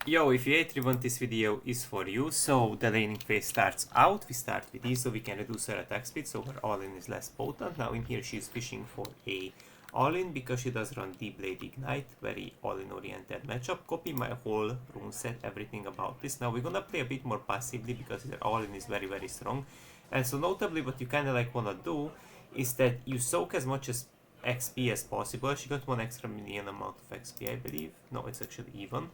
Yo, if you hate Riven, this video is for you. So the laning phase starts out. We start with E, so we can reduce her attack speed, so her all-in is less potent. Now in here she's fishing for a all-in because she does run Deep Blade Ignite, very all-in oriented matchup. Copy my whole rune set, everything about this. Now we're gonna play a bit more passively because her all-in is very strong. And so notably what you kinda like wanna do is that you soak as much as XP as possible. She got one extra million amount of XP, I believe. No, it's actually even.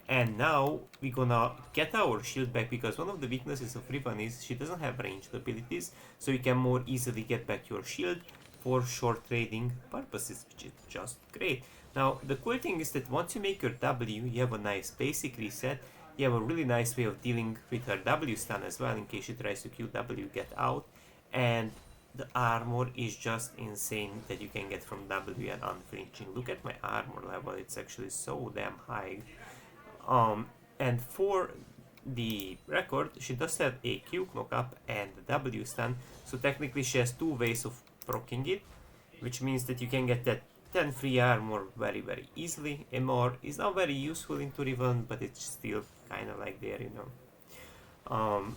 And now we're gonna get our shield back because one of the weaknesses of Riven is she doesn't have ranged abilities, so you can more easily get back your shield for short trading purposes, which is just great. Now the cool thing is that once you make your W, you have a nice basic reset. You have a really nice way of dealing with her W stun as well in case she tries to QW get out, and the armor is just insane that you can get from W and unflinching. Look at my armor level, it's actually so damn high. And for the record, she does have a Q knock up and a W stun, so technically she has two ways of proccing it, which means that you can get that 10 free armor very easily. MR is not very useful into Riven, but it's still kinda like there, you know.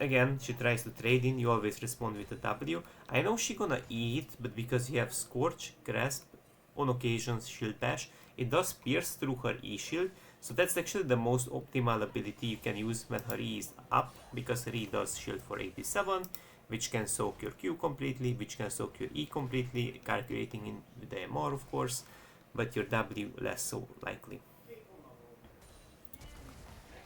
Again, she tries to trade in, you always respond with a W. I know she gonna eat, but because you have Scorch, Grasp, on occasions Shield Bash, it does pierce through her E shield, so that's actually the most optimal ability you can use when her E is up, because her E does shield for 87, which can soak your Q completely, which can soak your E completely, calculating in with the MR of course, but your W less so likely.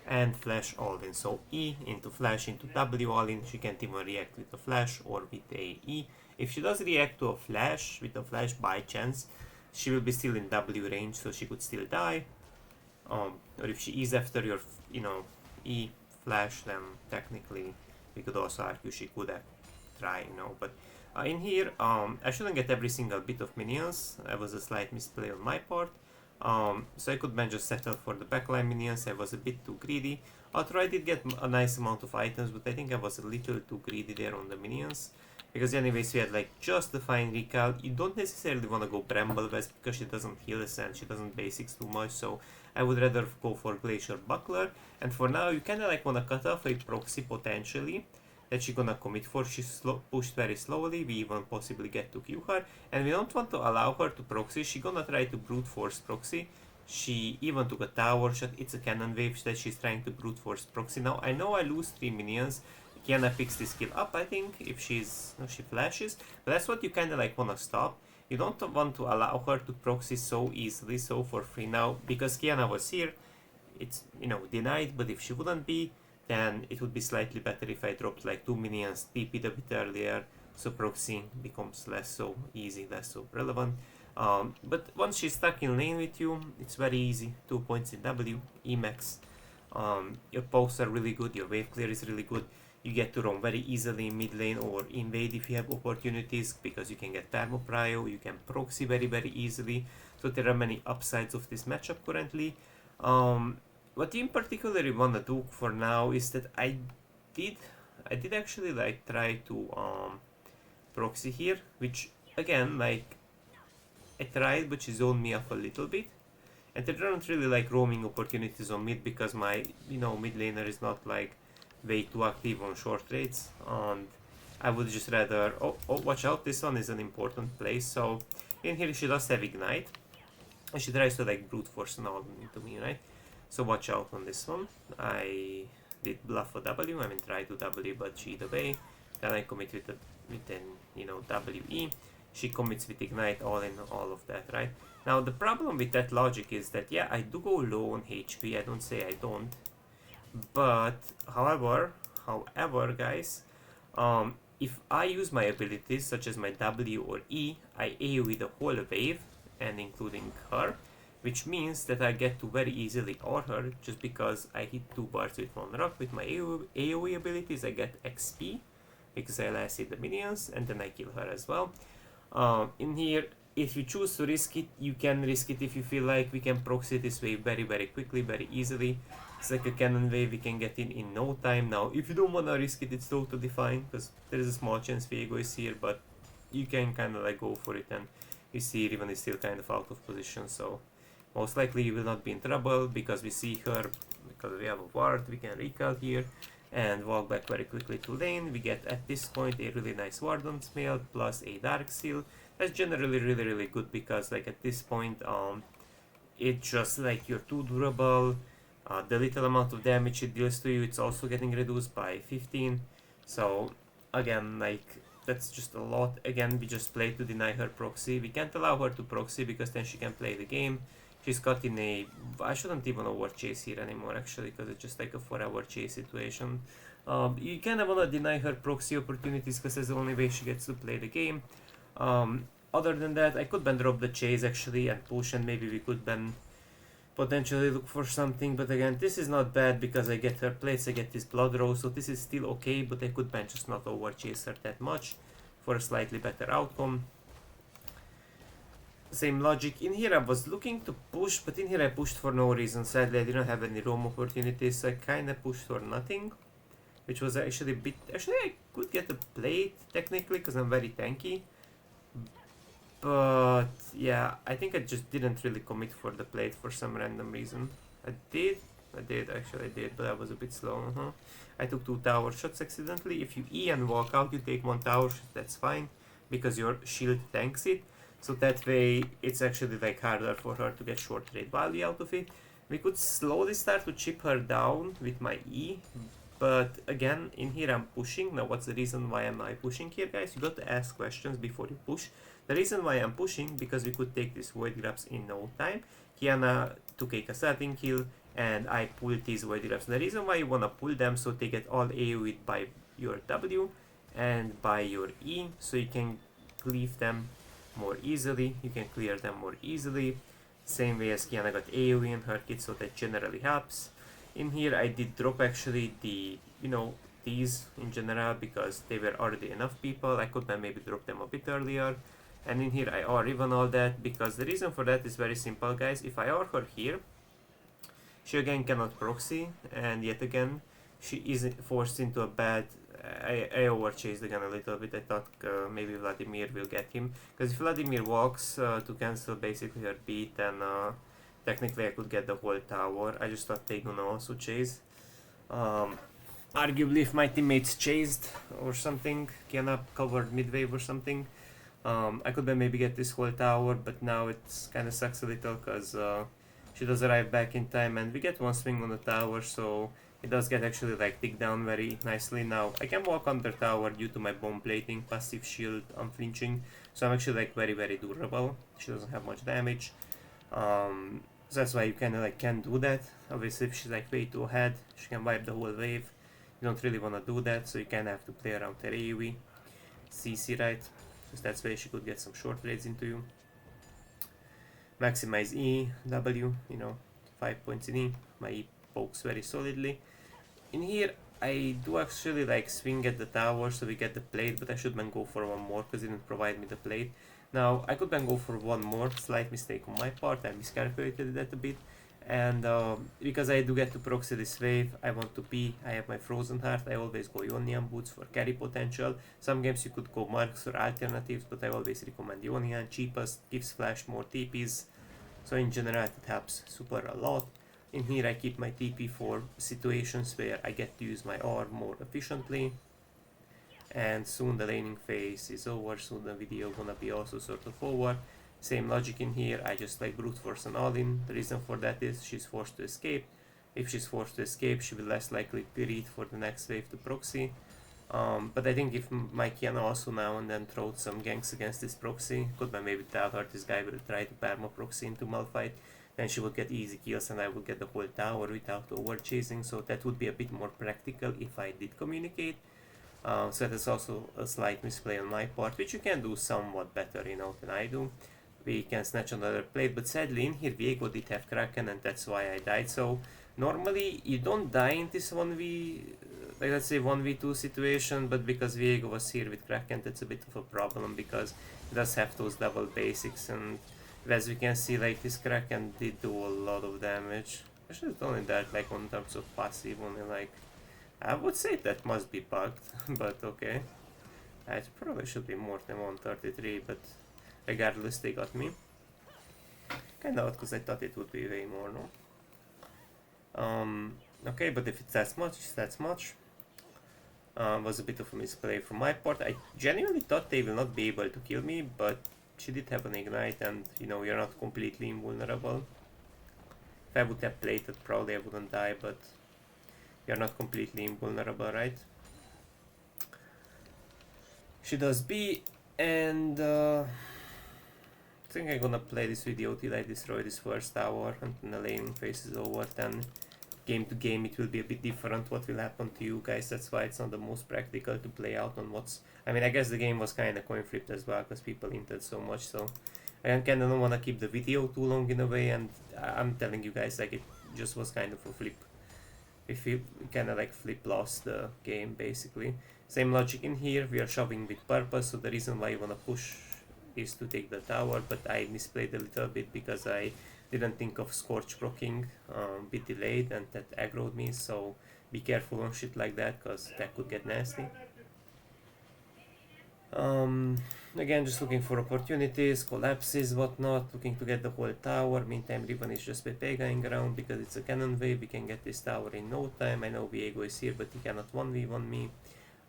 And flash all in, so E into flash into W all in. She can't even react with a flash or with a E. If she does react to a flash with a flash by chance, she will be still in W range, so she could still die. Or if she is after your E flash, then technically we could also argue she could try, but in here I shouldn't get every single bit of minions. That was a slight misplay on my part. So I could then just settle for the backline minions. I was a bit too greedy. Although I did get a nice amount of items, but I think I was a little too greedy there on the minions. Because anyways, we had like just the fine recall. You don't necessarily want to go Bramble Vest because she doesn't heal us and she doesn't basics too much. So I would rather go for Glacier Buckler. And for now, you kinda like want to cut off a proxy potentially that she's gonna commit for. She's pushed very slowly, we even possibly get to Q her, and we don't want to allow her to proxy. She's gonna try to brute force proxy. She even took a tower shot. It's a cannon wave that she's trying to brute force proxy. Now I know I lose 3 minions. Kiana picks this kill up, I think, if she flashes, but that's what you kinda like wanna stop. You don't want to allow her to proxy so easily, so for free. Now because Kiana was here, it's denied, but if she wouldn't be, then it would be slightly better if I dropped like 2 minions, TP'd a bit earlier, so proxying becomes less so easy, less so relevant. But once she's stuck in lane with you, it's very easy. 2 points in W, Emax. Your posts are really good, your wave clear is really good. You get to roam very easily in mid lane or invade if you have opportunities, because you can get thermo prio, you can proxy very easily. So there are many upsides of this matchup currently. What you in particular wanna do for now is that I did actually like try to proxy here, which again like I tried, but she zoned me off a little bit, and there aren't really like roaming opportunities on mid because my mid laner is not like way too active on short trades, and I would just rather watch out, this one is an important place. So in here she does have ignite and she tries to like brute force an all into me, right? So watch out on this one. I did bluff a W, I mean try to W but cheat away. Then I commit with an WE. She commits with ignite, all in all of that, right? Now the problem with that logic is that yeah, I do go low on HP, I don't say I don't. But however guys, if I use my abilities such as my W or E, I AoE the whole wave and including her, which means that I get to very easily aura her just because I hit 2 bars with 1 rock. With my AoE abilities I get XP because I last hit the minions and then I kill her as well. In here, if you choose to risk it, you can risk it if you feel like. We can proxy this wave very quickly, very easily. It's like a cannon wave, we can get in no time. Now if you don't wanna risk it, it's totally fine because there is a small chance Viego is here, but you can kinda like go for it, and you see Riven is still kind of out of position, so most likely you will not be in trouble because we see her, because we have a ward, we can recall here and walk back very quickly to lane. We get at this point a really nice ward on Smale plus a Dark Seal. That's generally really good because like at this point it's just like you're too durable. The little amount of damage it deals to you, it's also getting reduced by 15. So again, like that's just a lot. Again, we just play to deny her proxy. We can't allow her to proxy because then she can play the game. She's caught in a... I shouldn't even over chase here anymore actually, because it's just like a 4-hour chase situation. You kind of want to deny her proxy opportunities because that's the only way she gets to play the game. Other than that, I could then drop the chase actually and push, and maybe we could then potentially look for something. But again, this is not bad because I get her plates, I get this blood row, so this is still okay, but I could then just not over chase her that much for a slightly better outcome. Same logic. In here I was looking to push, but in here I pushed for no reason. Sadly, I didn't have any roam opportunities, so I kinda pushed for nothing, which was actually a bit... Actually, I could get a plate technically because I'm very tanky. But yeah, I think I just didn't really commit for the plate for some random reason. I did, actually I did, but I was a bit slow. I took 2 tower shots accidentally. If you E and walk out, you take 1 tower shot, that's fine, because your shield tanks it. So that way, it's actually like harder for her to get short trade value out of it. We could slowly start to chip her down with my E, but again, in here I'm pushing. Now what's the reason why am I pushing here, guys? You got to ask questions before you push. The reason why I'm pushing, because we could take this Void Grabs in no time. Kiana took a casting kill, and I pulled these Void Grabs. The reason why you wanna pull them, so they get all AoE'd by your W and by your E, so you can cleave them more easily, you can clear them more easily. Same way as Kiana got AoE in her kit, so that generally helps. In here I did drop actually the, these in general because they were already enough people. I could then maybe drop them a bit earlier. And in here I are even all that, because the reason for that is very simple, guys. If I are her here, she again cannot proxy, and yet again she is forced into a bad... I overchased again a little bit. I thought maybe Vladimir will get him, because if Vladimir walks to cancel basically her beat, then technically I could get the whole tower. I just thought they gonna also chase. Arguably if my teammates chased or something, Kiana covered mid wave or something, I could then maybe get this whole tower, but now it's kind of sucks a little because she does arrive back in time and we get 1 swing on the tower, so it does get actually like ticked down very nicely. Now I can walk under tower due to my bomb plating, passive shield, unflinching, so I'm actually like very durable. She doesn't have much damage, so that's why you kind of like can do that. Obviously if she's like way too ahead, she can wipe the whole wave. You don't really want to do that, so you kind of have to play around her AoE. CC right, because that's where she could get some short trades into you. Maximize E, W, 5 points in E. My E pokes very solidly. In here I do actually like swing at the tower so we get the plate, but I should then go for 1 more because it didn't provide me the plate. Now I could then go for 1 more, slight mistake on my part, I miscalculated that a bit. And because I do get to proxy this wave, I want to P, I have my Frozen Heart, I always go Ionian Boots for carry potential. Some games you could go Marks or alternatives, but I always recommend Ionian, cheapest, gives flash more TPs. So in general it helps super a lot. In here I keep my TP for situations where I get to use my R more efficiently. And soon the laning phase is over, soon the video gonna be also sort of over. Same logic in here, I just like brute force an all-in. The reason for that is she's forced to escape. If she's forced to escape, she will less likely read for the next wave to proxy. But I think if my Kiana also now and then throws some ganks against this proxy, could maybe tell her this guy will try to perma proxy into Malphite, then she would get easy kills and I would get the whole tower without over chasing, so that would be a bit more practical if I did communicate. So that's also a slight misplay on my part, which you can do somewhat better, than I do. We can snatch another plate, but sadly in here Viego did have Kraken and that's why I died. So normally you don't die in this 1v, like let's say 1v2 situation, but because Viego was here with Kraken, that's a bit of a problem because it does have those double basics, and as we can see, like this Kraken did do a lot of damage. Actually it's only that like on terms of passive, only like, I would say that must be bugged, but okay. It probably should be more than 133, but regardless they got me. Kinda odd, because I thought it would be way more, no? Okay, but if it's that much, it's that much. Was a bit of a misplay from my part. I genuinely thought they will not be able to kill me, but she did have an ignite, and you know, you're not completely invulnerable. If I would have played it, probably I wouldn't die, but you're not completely invulnerable, right? She does B, and I think I'm gonna play this video till I destroy this first tower, and when the laning phase is over, then game to game it will be a bit different what will happen to you guys. That's why it's not the most practical to play out on what's... I mean, I guess the game was kind of coin flipped as well, because people hinted so much, so I kind of don't want to keep the video too long in a way, and I'm telling you guys, like, it just was kind of a flip. If you kind of like flip lost the game, basically. Same logic in here, we are shoving with purpose, so the reason why you want to push is to take the tower, but I misplayed a little bit because I didn't think of Scorch proccing, bit delayed, and that aggroed me, so be careful on shit like that, because that could get nasty. Again, just looking for opportunities, collapses, whatnot, looking to get the whole tower. Meantime, Riven is just Pepegaing around because it's a cannon wave. We can get this tower in no time. I know Viego is here, but he cannot 1v1 me.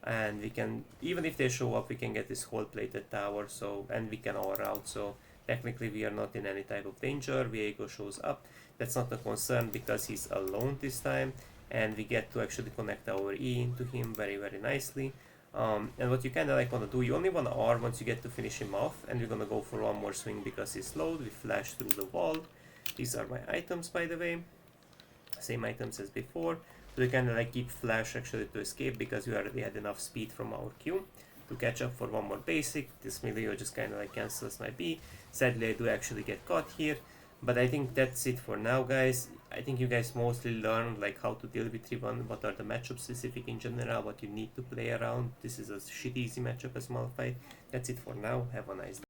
And we can, even if they show up, we can get this whole plated tower, so, and we can all out, so technically we are not in any type of danger. Viego shows up. That's not a concern because he's alone this time, and we get to actually connect our E into him very, very nicely. And what you kind of like want to do, you only want to R once you get to finish him off, and we're gonna go for one more swing because he's slowed. We flash through the wall. These are my items, by the way, same items as before. So we kind of like keep flash actually to escape because we already had enough speed from our Q to catch up for one more basic. This Milio just kind of like cancels my B. Sadly, I do actually get caught here. But I think that's it for now, guys. I think you guys mostly learned like how to deal with Riven, what are the matchup specific in general, what you need to play around. This is a shit easy matchup as Malphite. That's it for now. Have a nice day.